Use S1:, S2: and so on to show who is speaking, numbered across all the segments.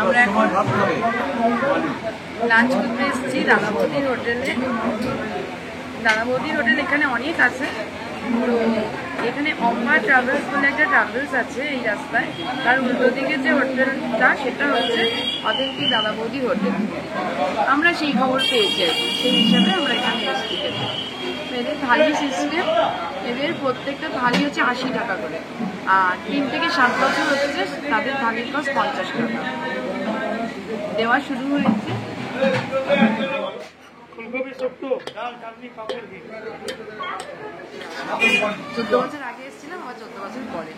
S1: আমরা এখন লাঞ্চ করতে এসেছি দাদা বৌদির হোটেলে। দাদা বৌদির হোটেল এখানে অনেক আছে, তো এখানে অম্বা ট্রাভেলস বলে একটা ট্রাভেলস আছে এই রাস্তায়, তার উল্টো দিকে যে হোটেলটা সেটা হচ্ছে অথেন্টিক দাদা বৌদির হোটেল। আমরা সেই খবর পেয়েছি আর কি, সেই হিসাবে আমরা এখানে এসেছি। এদের থালি সিস্টেম, এদের প্রত্যেকটা থালি হচ্ছে 80 টাকা করে, আর 3 থেকে 7 বছর হচ্ছে তাদের থালির কস্ট 50 টাকা। দেওয়া শুরু হয়েছে। 14 বছর আগে এসেছিলাম, আবার 14 বছর পরে।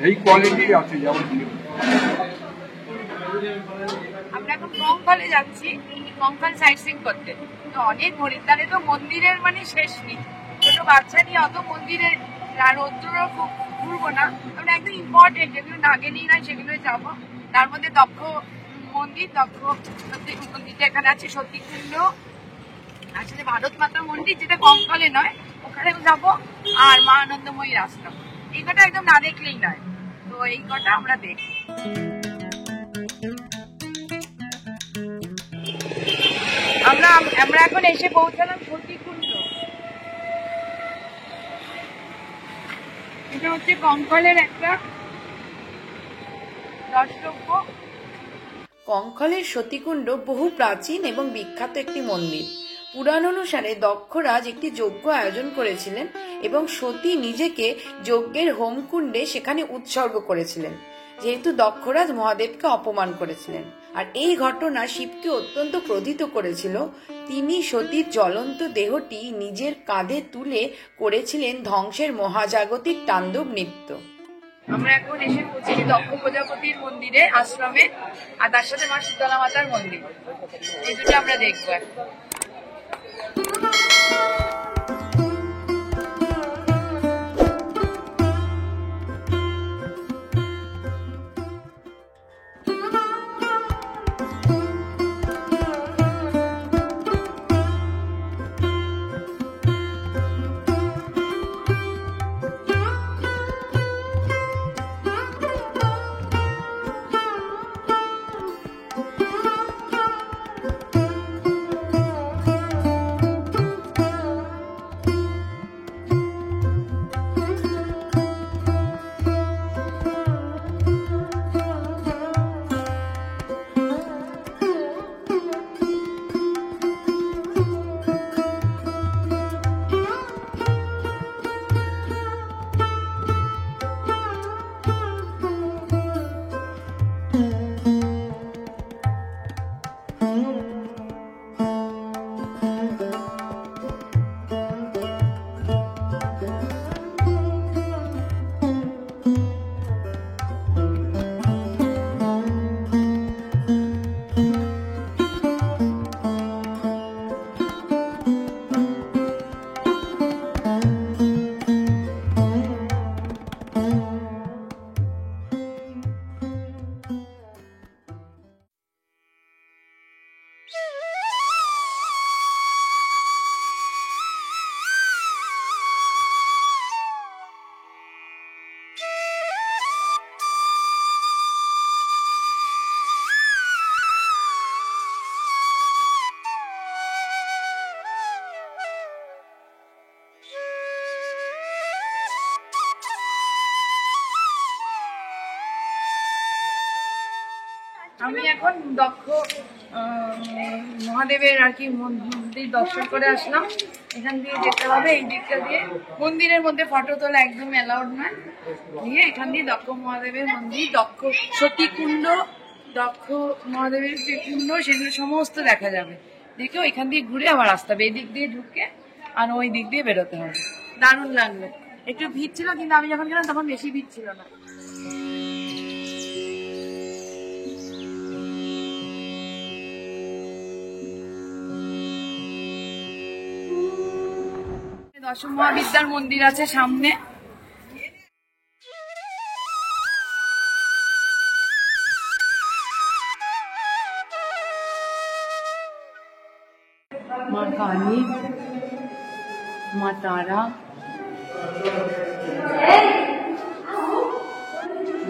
S2: এই কোয়ালিটি আছে যেমন।
S1: আমরা এখন কঙ্কালে যাচ্ছি, কঙ্কাল সাইট সিইং করতে। তো অনেক হরিদ্বারে তো মন্দিরের মানে শেষ নেই, ছোট বাচ্চা নিয়ে অত মন্দিরে রৌদ্র ঘুরবো না। আমরা একদম ইম্পর্টেন্ট যেগুলো না গেলেই নয় সেগুলো যাবো। তার মধ্যে দক্ষ মন্দির, দক্ষ মন্দিরটা এখানে আছে, সতীকুণ্ড আছে, ভারত মাতা মন্দির যেটা কঙ্কালে নয়, ওখানেও যাবো। আর মা আনন্দময়ী রাস্তা, এই কটা একদম না দেখলেই নয়, তো এই কটা আমরা দেখি। আমরা এখন এসে পৌঁছালাম সতীকুণ্ড। এটা হচ্ছে কঙ্কালের একটা দ্রষ্টব্য।
S3: কঙ্কালের সতীকুণ্ড বহু প্রাচীন এবং বিখ্যাত একটি মন্দির। পুরাণ অনুসারে দক্ষরাজ একটি যজ্ঞ আয়োজন করেছিলেন এবং সতী নিজেকে যজ্ঞের হোমকুণ্ডে সেখানে উৎসর্গ করেছিলেন, যেহেতু দক্ষরাজ মহাদেবকে অপমান করেছিলেন। আর এই ঘটনা শিবকে অত্যন্ত ক্রোধিত করেছিল। তিনি সতীর জ্বলন্ত দেহটি নিজের কাঁধে তুলে করেছিলেন ধ্বংসের মহাজাগতিক তাণ্ডব নৃত্য।
S1: আমরা এখন এসে পৌঁছেছি দক্ষ প্রজাপতির মন্দিরে, আশ্রমে, আর তার সাথে মা শীতলা মাতার মন্দির। এই দুটো আমরা দেখবো এখন। আমি এখন দক্ষ মহাদেবের আর কি মন্দির দর্শন করে আসলাম। এখান দিয়ে যেতে হবে, এই দিকটা দিয়ে। মন্দিরের মধ্যে ফটো তোলা একদম অ্যালাউড নয়। দিয়ে এখান দিয়ে দক্ষ মহাদেবের মন্দির, দক্ষ সতীকুণ্ড, দক্ষ মহাদেবের যে কুণ্ড, সেগুলো সমস্ত দেখা যাবে। দেখে এখান দিয়ে ঘুরে আবার আসতে হবে, এই দিক দিয়ে ঢুকে আর ওই দিক দিয়ে বেরোতে হবে। দারুণ লাগলো। একটু ভিড় ছিল, কিন্তু আমি যখন গেলাম তখন বেশি ভিড় ছিল না। দশম মহাবিদ্যার মন্দির আছে সামনে। মা তারা,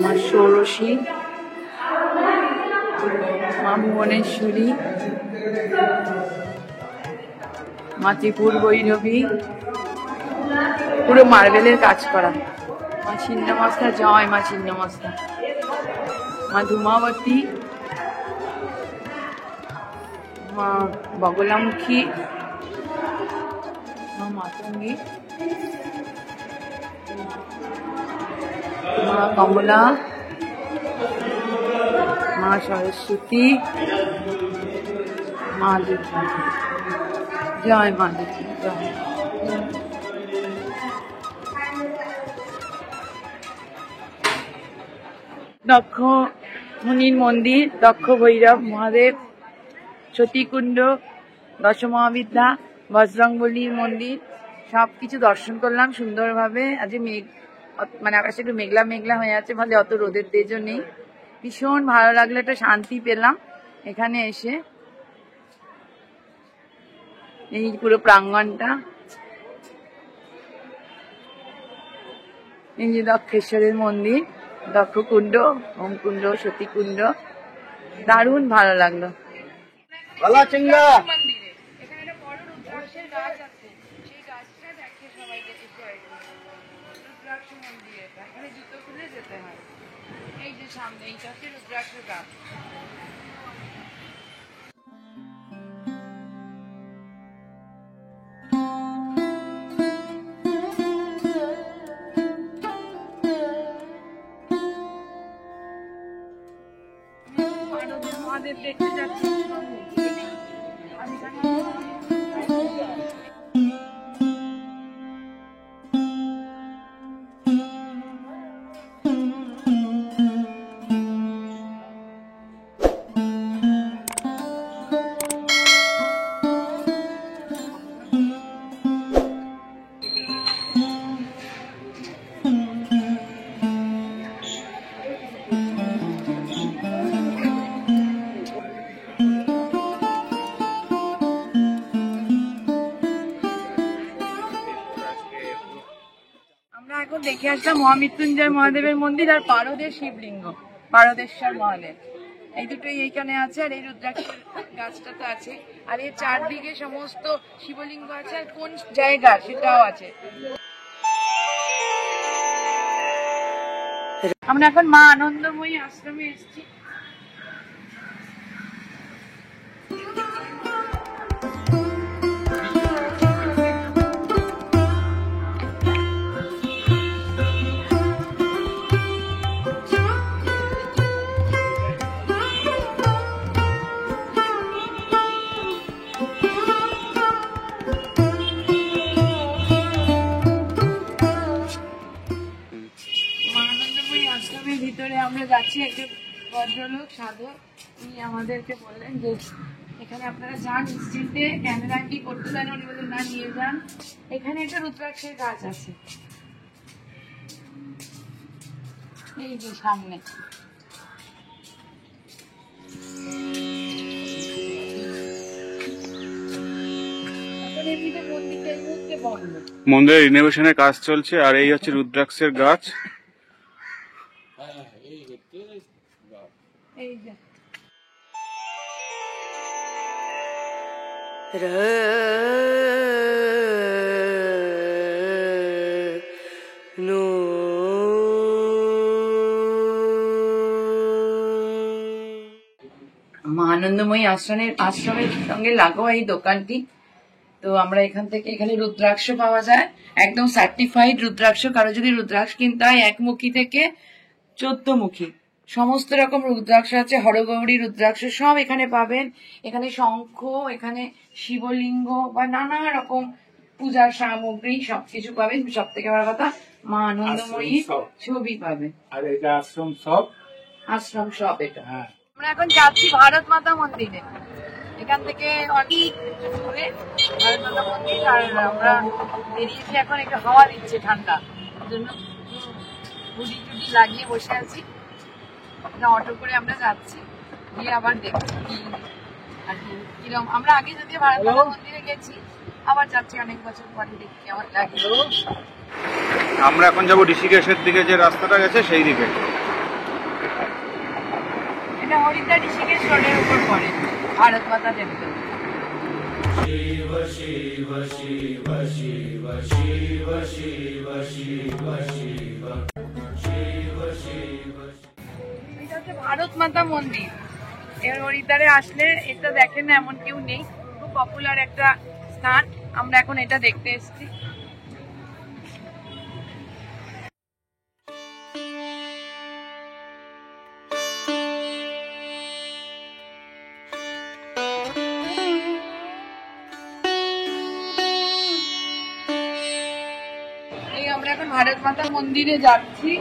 S1: মা ষোড়শী, মা ভুবনেশ্বরী, মা ত্রিপুর ভৈরবী, পুরো মার্বেলের কাজ করা, মা ছিন্নমস্তা, জয় মা ছিন্নমস্তা, মা ধূমাবতী, মা বগলামুখী, মা মাতঙ্গী, মা কমলা, মা সরস্বতী, মা দুর্গা, জয় মা দুর্গা, জয়। দক্ষ মুনির মন্দির, দক্ষ ভৈরব মহাদেব, সতীকুণ্ড, দশমহাবিদ্যা, বজরংবলীর মন্দির সবকিছু দর্শন করলাম সুন্দরভাবে। আজ মানে আকাশে একটু মেঘলা মেঘলা হয়ে আছে, ফলে অত রোদের তেজও নেই। ভীষণ ভালো লাগলো, একটা শান্তি পেলাম এখানে এসে। এই পুরো প্রাঙ্গণটা, এই যে দক্ষেশ্বরের মন্দির, দক্ষকুণ্ড, হোমকুণ্ড, সতীকুণ্ড, দারুণ ভালো লাগলো। মন্দিরে এখানে একটা বড় রুদ্রাক্ষের গাছ আছে, সেই গাছটা দেখে সবাই দেখেছে। রুদ্রাক্ষ মন্দির এটা, এখানে জুতো খুলে যেতে হয়। এই যে সামনে এইটা হচ্ছে রুদ্রাক্ষের গাছ। মহাদেব দেখতে যাচ্ছি। আমরা এখন দেখে আসলাম মহামৃত্যুঞ্জয় মহাদেবের মন্দির আর পারদের শিবলিঙ্গ, পারদেশ্বর মহাদেব, এই দুটোই এইখানে আছে। আর এই রুদ্রাক্ষের গাছটা তো আছে, আর এর চারদিকে সমস্ত শিবলিঙ্গ আছে, আর কোন জায়গা সেটাও আছে। আমরা এখন মা আনন্দময়ী আশ্রমে এসেছি। আশ্রমের ভিতরে আমরা যাচ্ছি, একজন ভদ্রলোক সাধক উনি আমাদেরকে বললেন যে এখানে আপনারা যান নিশ্চিন্তে, ক্যামেরা কি করতে দেন, উনি বললেন না নিয়ে যান। এখানে একটা রুদ্রাক্ষের গাছ আছে, এই যে সামনে।
S2: মন্দিরের রিনোভেশনের কাজ চলছে, আর এই হচ্ছে রুদ্রাক্ষের গাছ।
S1: এই যে মা আনন্দময়ী আশ্রমের সঙ্গে লাগোয়া এই দোকানটি। তো আমরা এখান থেকে, এখানে রুদ্রাক্ষ পাওয়া যায়, একদম সার্টিফাইড রুদ্রাক্ষ। কারো যদি রুদ্রাক্ষ কিনতে হয় 1 মুখী থেকে 14 মুখী সমস্ত রকম রুদ্রাক্ষ আছে, হরগৌরী রুদ্রাক্ষ সব এখানে পাবেন। এখানে শঙ্খ, এখানে শিবলিঙ্গ বা নানা রকম পূজার সামগ্রী সবকিছু পাবেন। সব থেকে বড় কথা মা আনন্দময়ী ছবি পাবেন।
S2: আর এটা আশ্রম সব,
S1: আশ্রম সব এটা। আমরা এখন যাচ্ছি ভারত মাতা মন্দিরে, এখান থেকে অনেক দূরে ভারত মাতা মন্দির। আর আমরা বেরিয়েছি এখন, একটু হাওয়া দিচ্ছে ঠান্ডা, ওই জন্য হুডি টুডি লাগিয়ে বসে আছি। অটো করে আমরা যাচ্ছি, গিয়ে আবার দেখছি আর কি কিরকম আমরা আগে যদিও ভারত মাতা মন্দিরে গেছি, আবার যাচ্ছি অনেক বছর পরে, দেখি কেমন লাগে।
S2: আমরা এখন যাবো ঋষিকেশের দিকে, যে রাস্তাটা গেছে সেই দিকে।
S1: এটা হরিদ্বার ঋষিকেশ রোডের উপর পড়ে ভারত মাতা টেম্পল। এটা হচ্ছে ভারত মাতা মন্দির। এর হরিদ্বারে আসলে এটা দেখেন না এমন কেউ নেই, খুব পপুলার একটা স্থান। আমরা এখন এটা দেখতে এসেছি। এই আমরা এখন ভারত মাতা মন্দিরে যাচ্ছি,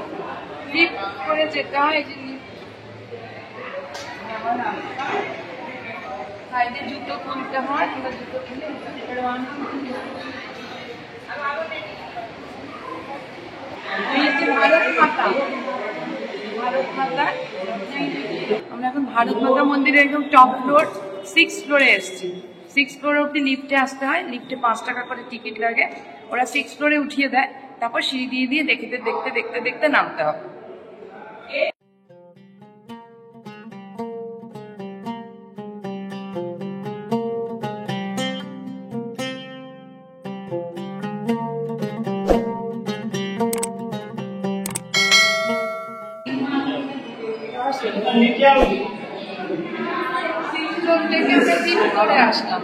S1: লিফট করে যেতে হয়। এই যে সাইডে জুতো খুলতে হয়, আমরা জুতো খুলে ভারত মাতা, ভারত মাতা। আমরা এখন ভারত মাতা মন্দিরে একদম টপ ফ্লোর 6 ফ্লোরে এসেছি। 6 ফ্লোর অব্দি লিফটে আসতে হয়, লিফটে 5 টাকা করে টিকিট লাগে। ওরা 6 ফ্লোরে উঠিয়ে দেয়, তারপর সিঁড়ি দিয়ে দিয়ে দেখতে দেখতে দেখতে দেখতে নামতে হবে। আসলাম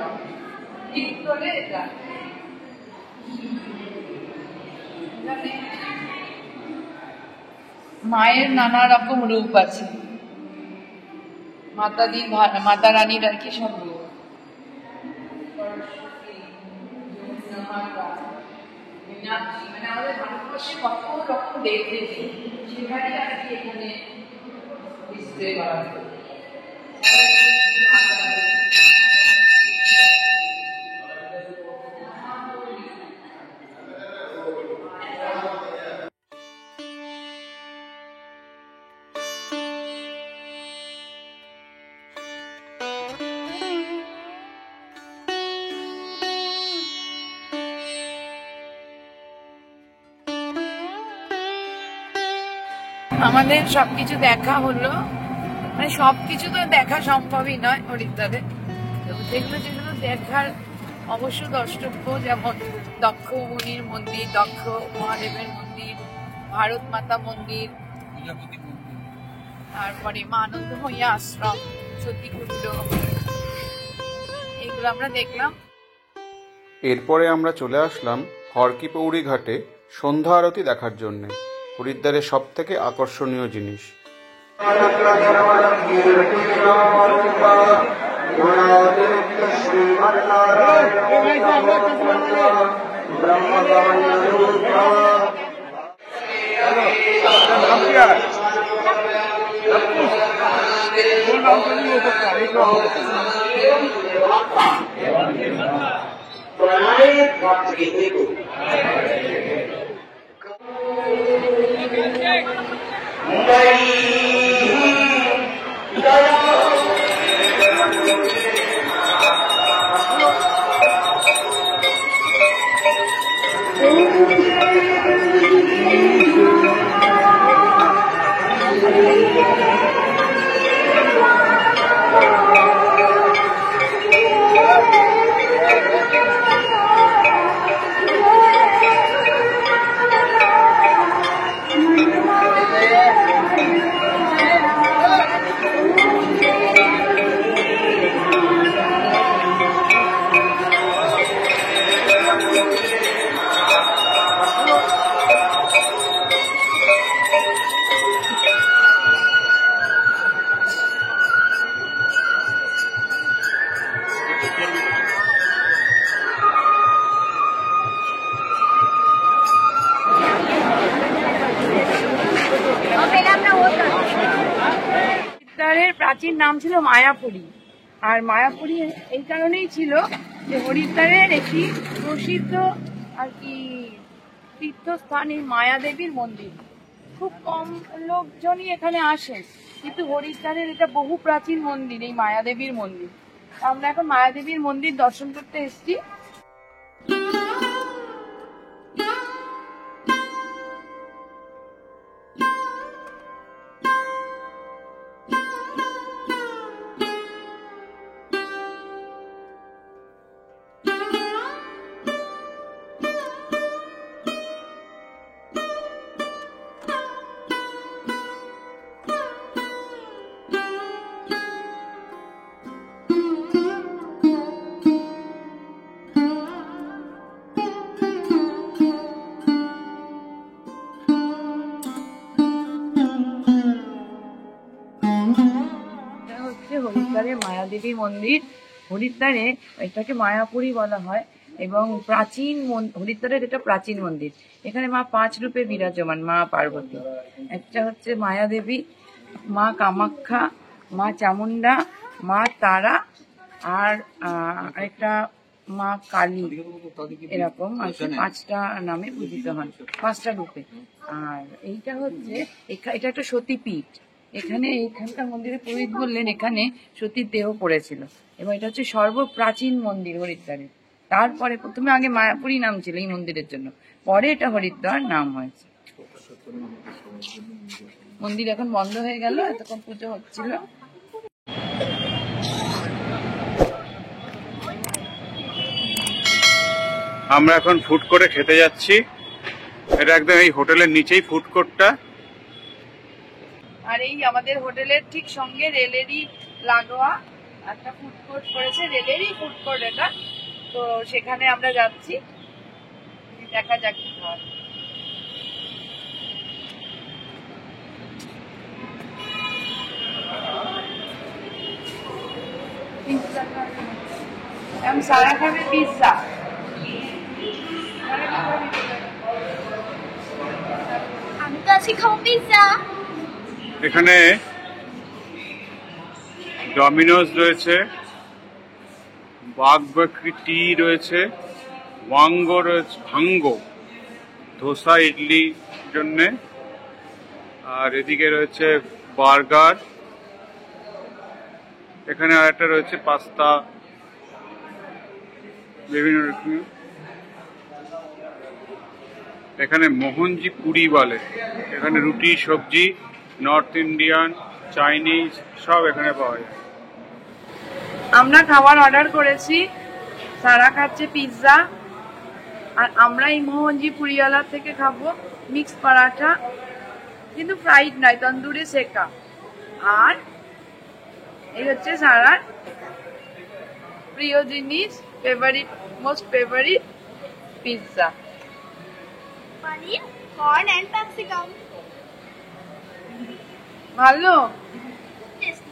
S1: মায়ের নানা রকম রূপ আছে, মাতা রানীর আর কি সব রূপ। মানে আমাদের ভারতবর্ষে কত রকম দেব দেবী, সেখানে আর কি এখানে ডিসপ্লে করা হয়। আমাদের সবকিছু দেখা হলো, মানে সবকিছু তো দেখা সম্ভবই নয় হরিদ্বারে। যেগুলো যেগুলো দেখার অবশ্য দ্রষ্টব্য, যেমন দক্ষ মুনির মন্দির, দক্ষ মহাদেবের মন্দির, ভারত মাতা মন্দির, তারপরে মা আনন্দময়ী আশ্রম, সতীকুণ্ড, এগুলো আমরা দেখলাম।
S2: এরপরে আমরা চলে আসলাম হরকি পৌরি ঘাটে সন্ধ্যা আরতি দেখার জন্য, হরিদ্বারের সব থেকে আকর্ষণীয় জিনিস। হরিদ্বারের প্রাচীন নাম ছিল মায়াপুরী, আর মায়াপুরী এই কারণেই ছিল যে হরিদ্বারের একটি প্রসিদ্ধ আর কি তীর্থস্থান এই মায়াদেবীর মন্দির। খুব কম লোকজনই এখানে আসেন, কিন্তু হরিদ্বারের এটা বহু প্রাচীন মন্দির, এই মায়াদেবীর মন্দির। আমরা এখন মায়াদেবীর মন্দির দর্শন করতে এসেছি। হরিদ্বারে মায়াদেবী মন্দির। হরিদ্বারে এটাকে মায়াপুরী বলা হয় এবং প্রাচীন হরিদ্বারের এটা প্রাচীন মন্দির। এখানে মা 5 রূপে বিরাজমান, মা পার্বতী। একটা হচ্ছে মায়াদেবী, মা কামাখ্যা, মা চামুন্ডা, মা তারা আর একটা মা কালী, এরকম আর কি 5টা নামে পূজিত হন, 5টা রূপে। আর এইটা হচ্ছে এটা একটা সতীপীঠ। এখানকার মন্দিরে পুরোহিত বললেন এখানে সতীর দেহ পড়েছিল এবং এটা হচ্ছে সর্বপ্রাচীন মন্দির হরিদ্বারে। তারপরে প্রথমে আগে মায়াপুরী নাম ছিল এই মন্দিরের জন্য, পরে এটা হরিদ্বার নাম হয়েছে। মন্দির এখন বন্ধ হয়ে গেল, এতক্ষণ পুজো হচ্ছিল।
S4: আমরা এখন ফুড কোর্টে খেতে যাচ্ছি। এটা একদম এই হোটেলের নিচেই ফুড কোর্টটা।
S2: আর এই আমাদের হোটেলের ঠিক সঙ্গে রেলেরই লাগোয়া একটা ফুড কোর্ট করেছে, রেলেরই ফুড কোর্ট এটা। তো সেখানে আমরা যাচ্ছি, দেখা যাক কি হয়। সারা খাবে পিৎজা।
S5: আমি তো আজকে খাবো পিৎজা।
S4: এখানে ডমিনোজ রয়েছে, বাগ বাকরি টি রয়েছে, ওয়াঙ্গো রয়েছে, ভাঙ্গো ধোসা ইডলি জন্যে, আর এদিকে রয়েছে বার্গার। এখানে আর একটা রয়েছে পাস্তা, বিভিন্ন রকমের। এখানে মোহনজি পুরি বলে। এখানে রুটি, সবজি, নর্থ ইন্ডিয়ান, চাইনিজ সব এখানে পাওয়া যায়।
S2: আমরা খাবার অর্ডার করেছি, সারা খাচ্ছে পিৎজা আর আমরা এই মোহনজি পুরিওয়ালা থেকে খাবো মিক্স পরাঠা, কিন্তু ফ্রাইড নয়, তন্দুরে সেকা। আর এই হচ্ছে সারার প্রিয় জিনিস, ফেভারিট, মোস্ট ফেভারিট পিৎজা।
S5: পানির, কর্ন এন্ড ক্যাপসিকাম।
S2: ভালো।
S5: টেস্টি।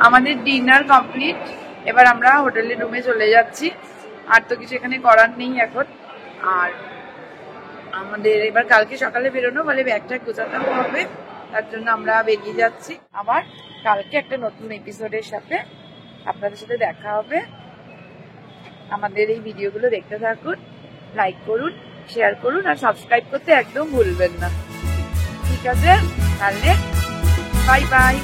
S2: আমাদের ডিনার কমপ্লিট, এবার আমরা হোটেলের রুমে চলে যাচ্ছি। আর তো কিছু এখানে করার নেই এখন। আর আমাদের এবার কালকে সকালে বেরোনো, বলে ব্যাগটা গোছাতে হবে, তার জন্য আমরা বেরিয়ে যাচ্ছি। আবার কালকে একটা নতুন এপিসোডের সাথে আপনাদের সাথে দেখা হবে। আমাদের এই ভিডিওগুলো দেখতে থাকুন, লাইক করুন, শেয়ার করুন আর সাবস্ক্রাইব করতে একদম ভুলবেন না। ঠিক আছে, তাহলে বাই বাই।